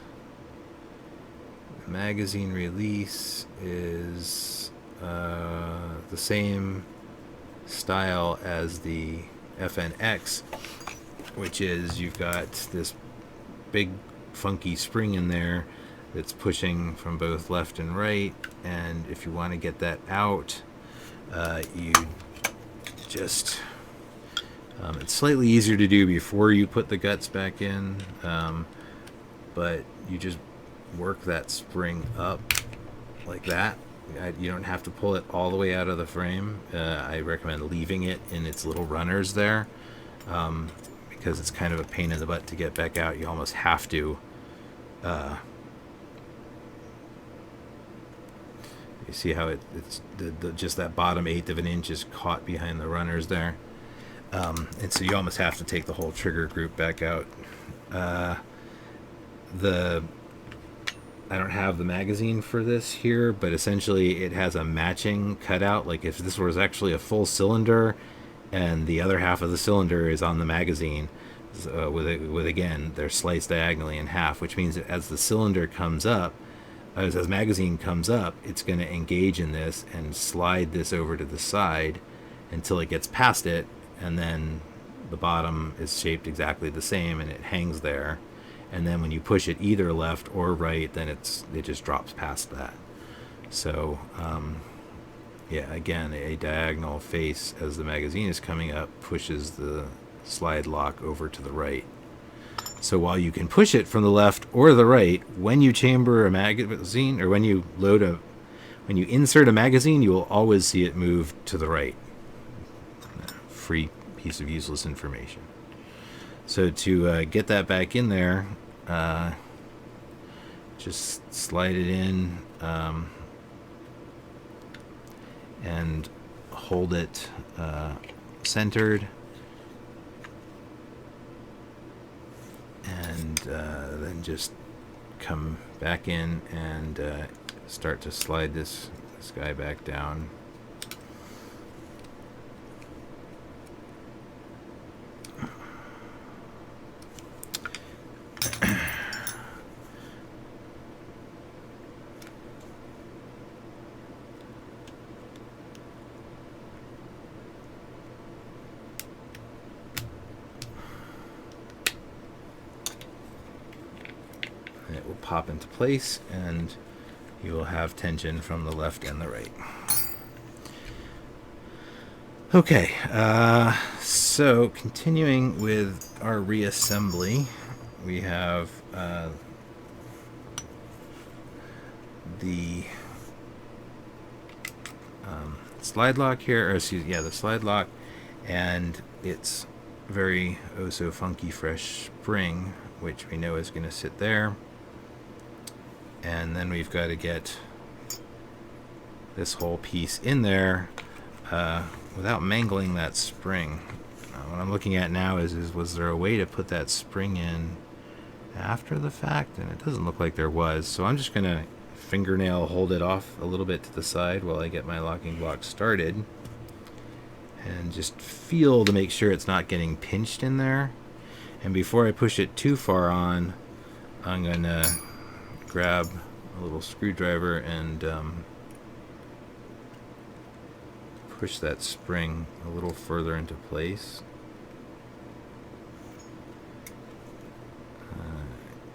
The magazine release is the same style as the FNX, which is you've got this big funky spring in there that's pushing from both left and right, and if you want to get that out, you just it's slightly easier to do before you put the guts back in, but you just work that spring up like that. You don't have to pull it all the way out of the frame. I recommend leaving it in its little runners there, because it's kind of a pain in the butt to get back out. You almost have to you see how it's just that bottom eighth of an inch is caught behind the runners there, and so you almost have to take the whole trigger group back out. I don't have the magazine for this here, but essentially it has a matching cutout. Like if this was actually a full cylinder and the other half of the cylinder is on the magazine, with again, they're sliced diagonally in half, which means that as the cylinder comes up, as the magazine comes up, it's going to engage in this and slide this over to the side until it gets past it, and then the bottom is shaped exactly the same and it hangs there. And then when you push it either left or right, then it just drops past that. So yeah, again, a diagonal face as the magazine is coming up pushes the slide lock over to the right. So while you can push it from the left or the right, when you chamber a magazine, or when you insert a magazine, you will always see it move to the right. Free piece of useless information. So to get that back in there, just slide it in and hold it centered, and then just come back in and start to slide this guy back down. will pop into place, and you will have tension from the left and the right. Okay, so continuing with our reassembly, we have the slide lock here, or the slide lock, and its very oh so funky fresh spring, which we know is going to sit there. And then we've got to get this whole piece in there without mangling that spring. What I'm looking at now is was there a way to put that spring in after the fact? And it doesn't look like there was, so I'm just going to fingernail hold it off a little bit to the side while I get my locking block started, and just feel to make sure it's not getting pinched in there. And before I push it too far on, I'm going to grab a little screwdriver and push that spring a little further into place.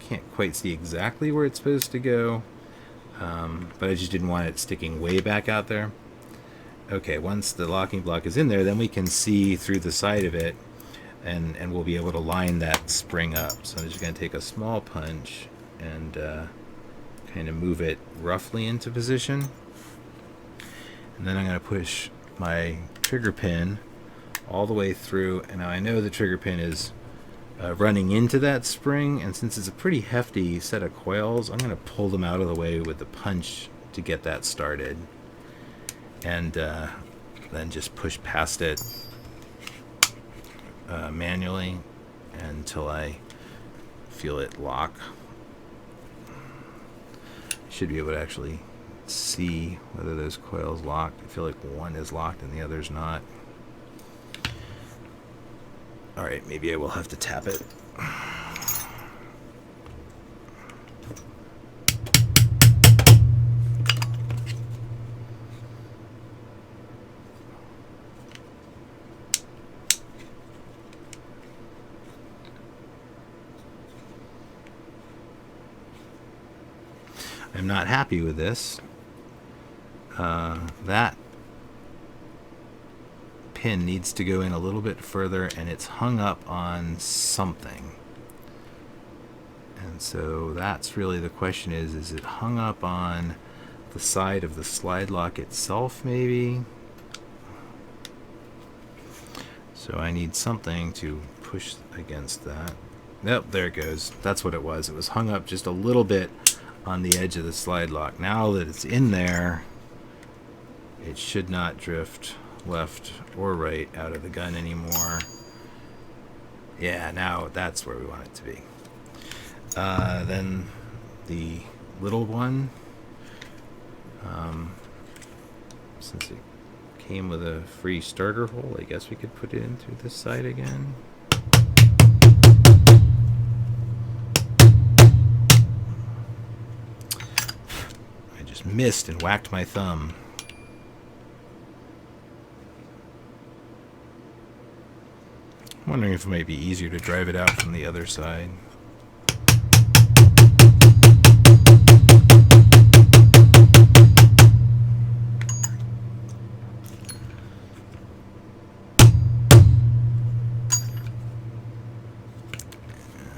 Can't quite see exactly where it's supposed to go, but I just didn't want it sticking way back out there. Okay, once the locking block is in there, then we can see through the side of it, and we'll be able to line that spring up. So I'm just going to take a small punch and kind of move it roughly into position. And then I'm going to push my trigger pin all the way through. And now I know the trigger pin is running into that spring, and since it's a pretty hefty set of coils, I'm going to pull them out of the way with the punch to get that started. And then just push past it manually until I feel it lock. Should be able to actually see whether those coils lock. I feel like one is locked and the other's not. Alright, maybe I will have to tap it. I'm not happy with this. That pin needs to go in a little bit further, and it's hung up on something. And so that's really the question, is it hung up on the side of the slide lock itself maybe? So I need something to push against that. Nope, there it goes. That's what it was. It was hung up just a little bit on the edge of the slide lock. Now that it's in there, it should not drift left or right out of the gun anymore. Yeah, now that's where we want it to be. Then the little one, since it came with a free starter hole, I guess we could put it in through this side again. Missed and whacked my thumb. I'm wondering if it might be easier to drive it out from the other side.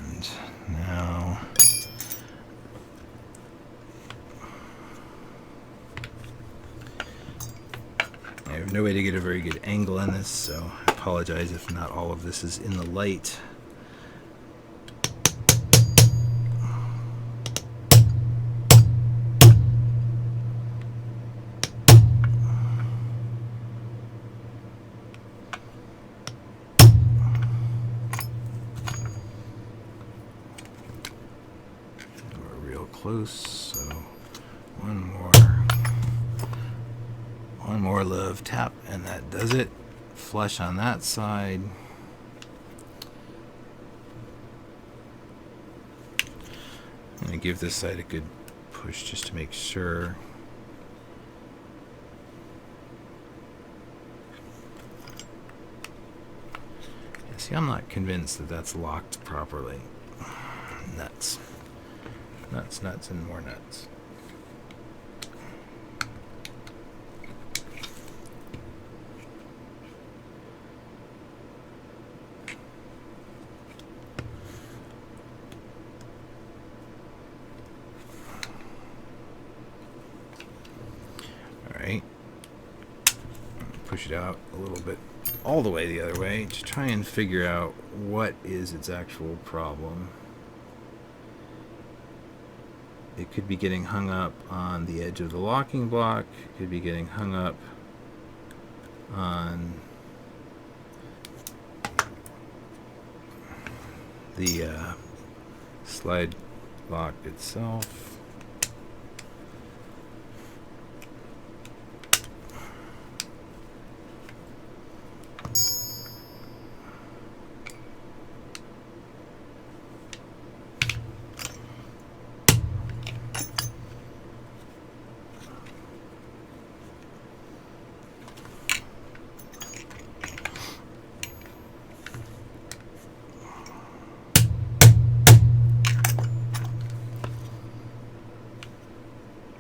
And now I have no way to get a very good angle on this, so I apologize if not all of this is in the light. We're real close, so one more love tap, and that does it. Flush on that side. I'm going to give this side a good push just to make sure. See, I'm not convinced that that's locked properly. Nuts. Nuts, nuts, and more nuts. Alright. Push it out a little bit all the way the other way to try and figure out what is its actual problem. It could be getting hung up on the edge of the locking block. It could be getting hung up on the slide lock itself.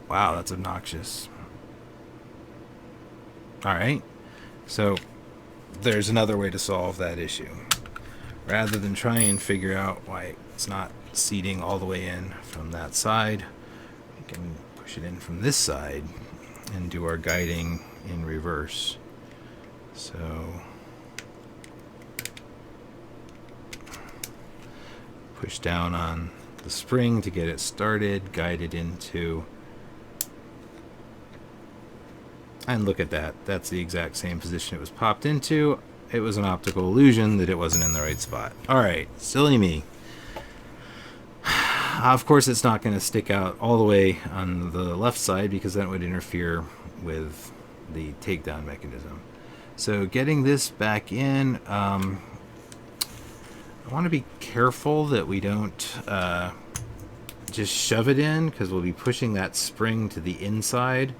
Wow, that's obnoxious. Alright, so there's another way to solve that issue. Rather than try and figure out why it's not seating all the way in from that side, we can push it in from this side and do our guiding in reverse. So push down on the spring to get it started, guide it into. And look at that. That's the exact same position it was popped into. It was an optical illusion that it wasn't in the right spot. Alright, silly me. Of course, it's not going to stick out all the way on the left side because that would interfere with the takedown mechanism. So getting this back in, I want to be careful that we don't just shove it in because we'll be pushing that spring to the inside.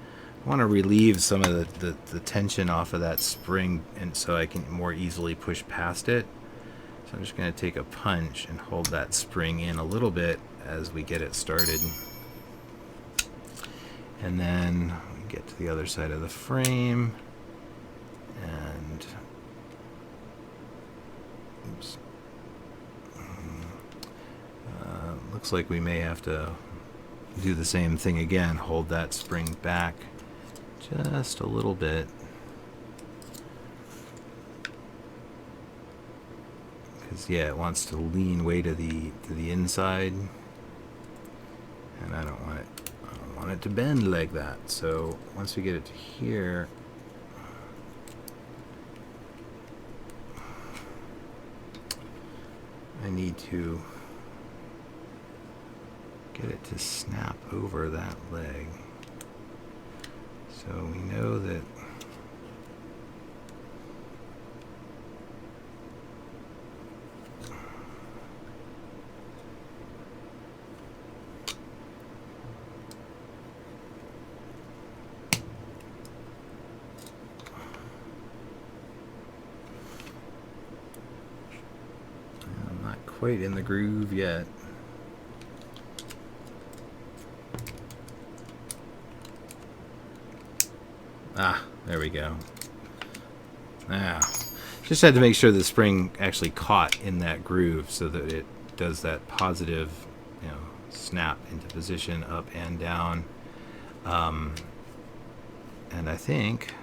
I want to relieve some of the tension off of that spring and so I can more easily push past it. So I'm just going to take a punch and hold that spring in a little bit as we get it started. And then get to the other side of the frame and oops. Looks like we may have to do the same thing again. Hold that spring back just a little bit because yeah, it wants to lean way to the inside, and I don't want it to bend like that. So once we get it to here, I need to get it to snap over that leg. So we know that I'm not quite in the groove yet. Ah, there we go. Now, just had to make sure the spring actually caught in that groove so that it does that positive, snap into position up and down. And I think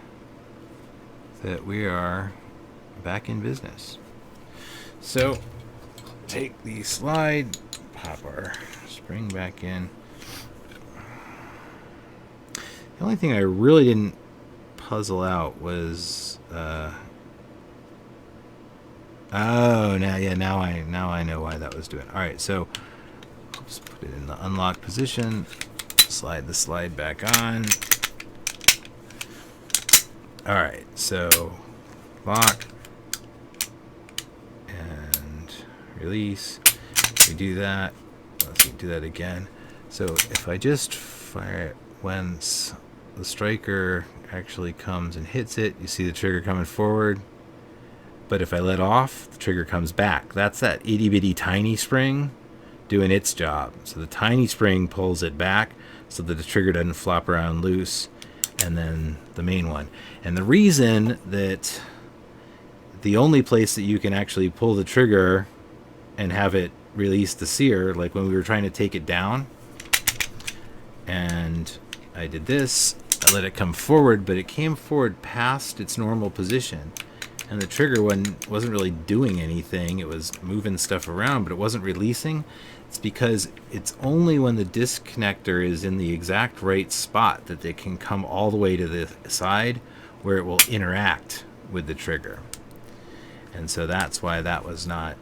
that we are back in business. So, take the slide, pop our spring back in. The only thing I really didn't puzzle out was oh, now I know why that was doing. All right, so let's put it in the unlock position, slide the slide back on. All right, so lock and release. We do that. Let's do that again. So if I just fire it once, the striker actually comes and hits it. You see the trigger coming forward. But if I let off, the trigger comes back. That's that itty bitty tiny spring. doing its job. So the tiny spring pulls it back so that the trigger doesn't flop around loose, and then the main one. And the reason that the only place that you can actually pull the trigger and have it release the sear, like when we were trying to take it down, and I did this, I let it come forward, but it came forward past its normal position. And the trigger wasn't really doing anything. It was moving stuff around, but it wasn't releasing. It's because it's only when the disconnector is in the exact right spot that they can come all the way to the side where it will interact with the trigger. And so that's why that was not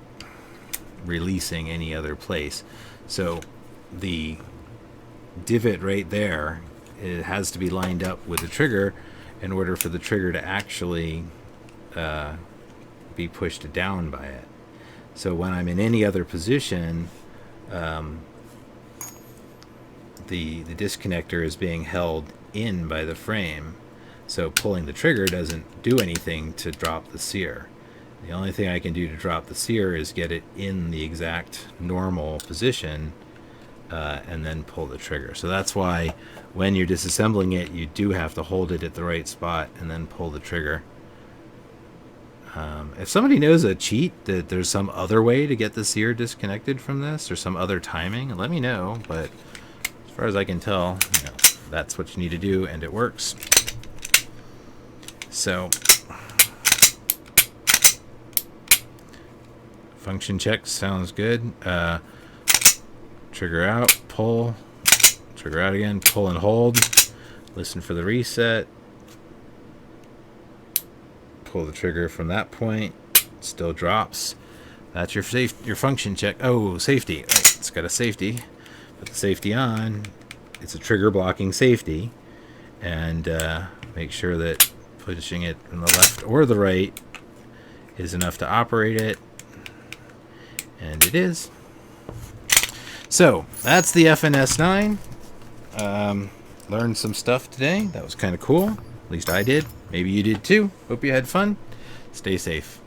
releasing any other place. So the divot right there, it has to be lined up with the trigger in order for the trigger to actually be pushed down by it. So when I'm in any other position, the disconnector is being held in by the frame, so pulling the trigger doesn't do anything to drop the sear. The only thing I can do to drop the sear is get it in the exact normal position, and then pull the trigger. So that's why when you're disassembling it, you do have to hold it at the right spot and then pull the trigger. If somebody knows a cheat that there's some other way to get the sear disconnected from this, or some other timing, let me know. But as far as I can tell, that's what you need to do, and it works. So function check sounds good. Trigger out, pull, trigger out again, pull and hold. Listen for the reset. Pull the trigger from that point. It still drops. That's your function check. Oh, safety. Oh, it's got a safety. Put the safety on. It's a trigger blocking safety. And make sure that pushing it from the left or the right is enough to operate it. And it is. So that's the FNS-9. Learned some stuff today. That was kind of cool. At least I did. Maybe you did too. Hope you had fun. Stay safe.